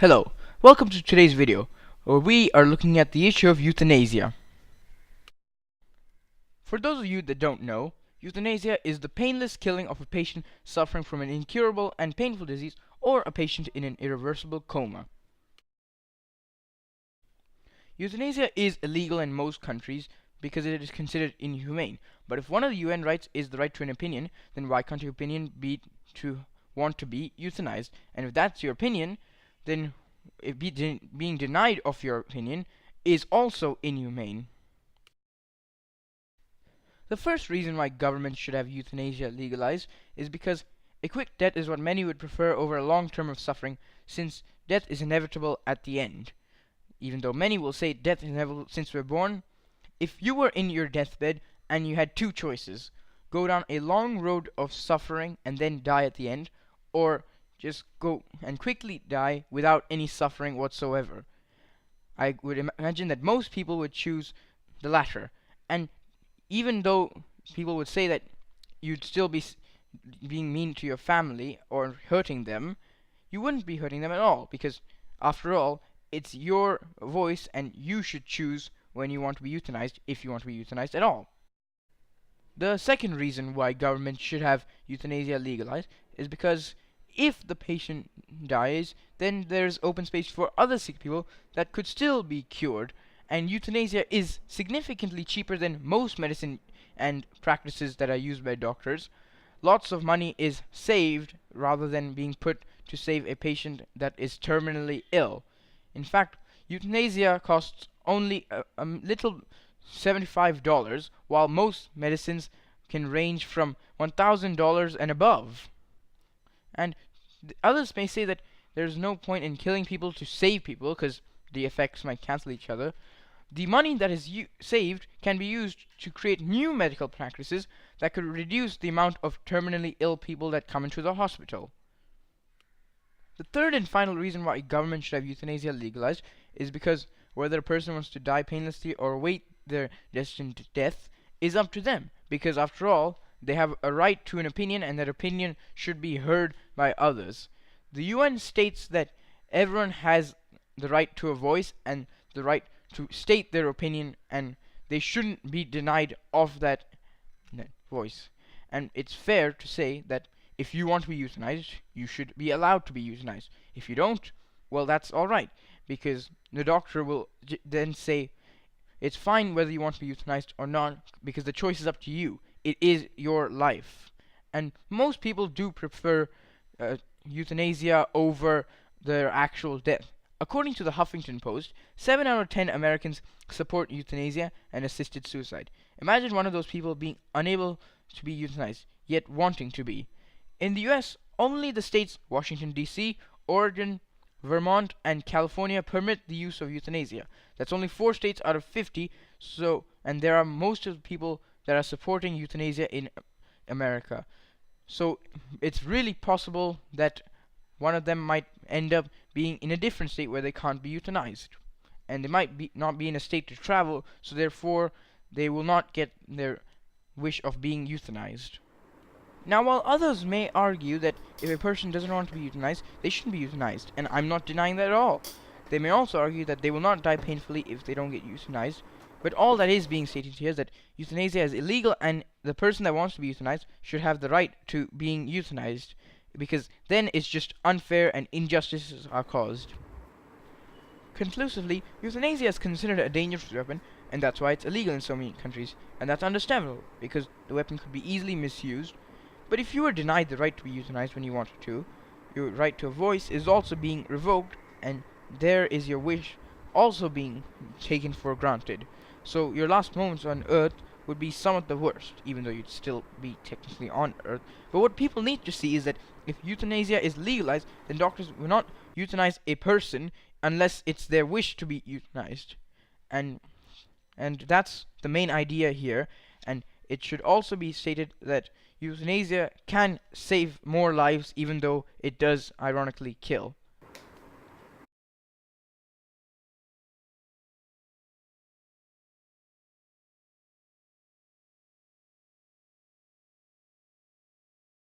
Hello, welcome to today's video, where we are looking at the issue of euthanasia. For those of you that don't know, euthanasia is the painless killing of a patient suffering from an incurable and painful disease or a patient in an irreversible coma. Euthanasia is illegal in most countries because it is considered inhumane, but if one of the UN rights is the right to an opinion, then why can't your opinion be to want to be euthanized? And if that's your opinion, then being denied of your opinion is also inhumane. The first reason why governments should have euthanasia legalized is because a quick death is what many would prefer over a long term of suffering, since death is inevitable at the end. Even though many will say death is inevitable since we're born, if you were in your deathbed and you had two choices, go down a long road of suffering and then die at the end, or just go and quickly die without any suffering whatsoever, I would imagine that most people would choose the latter. And even though people would say that you'd still be being mean to your family or hurting them, you wouldn't be hurting them at all, because after all, it's your voice and you should choose when you want to be euthanized, if you want to be euthanized at all. The second reason why governments should have euthanasia legalized is because if the patient dies, then there's open space for other sick people that could still be cured, and euthanasia is significantly cheaper than most medicine and practices that are used by doctors. Lots of money is saved rather than being put to save a patient that is terminally ill. In fact, euthanasia costs only a little $75, while most medicines can range from $1,000 and above. And others may say that there's no point in killing people to save people, because the effects might cancel each other. The money that is saved can be used to create new medical practices that could reduce the amount of terminally ill people that come into the hospital. The third and final reason why government should have euthanasia legalized is because whether a person wants to die painlessly or await their destined death is up to them, because after all, they have a right to an opinion, and that opinion should be heard by others. The UN states that everyone has the right to a voice and the right to state their opinion, and they shouldn't be denied of that voice. And it's fair to say that if you want to be euthanized, you should be allowed to be euthanized. If you don't, well, that's alright, because the doctor will then say it's fine whether you want to be euthanized or not, because the choice is up to you. It is your life. And most people do prefer euthanasia over their actual death. According to the Huffington Post, 7 out of 10 Americans support euthanasia and assisted suicide. Imagine one of those people being unable to be euthanized, yet wanting to be. In the US, only the states Washington, D.C., Oregon, Vermont, and California permit the use of euthanasia. That's only 4 states out of 50, and there are most of the people that are supporting euthanasia in America. So it's really possible that one of them might end up being in a different state where they can't be euthanized, and they might not be in a state to travel, so therefore they will not get their wish of being euthanized. Now, while others may argue that if a person doesn't want to be euthanized, they shouldn't be euthanized, and I'm not denying that at all. They may also argue that they will not die painfully if they don't get euthanized, but all that is being stated here is that euthanasia is illegal, and the person that wants to be euthanized should have the right to being euthanized, because then it's just unfair and injustices are caused. Conclusively, euthanasia is considered a dangerous weapon, and that's why it's illegal in so many countries, and that's understandable, because the weapon could be easily misused. But if you are denied the right to be euthanized when you wanted to, your right to a voice is also being revoked, and there is your wish also being taken for granted. So your last moments on Earth would be somewhat the worst, even though you'd still be technically on Earth. But what people need to see is that if euthanasia is legalized, then doctors will not euthanize a person unless it's their wish to be euthanized. And that's the main idea here, and it should also be stated that euthanasia can save more lives, even though it does ironically kill.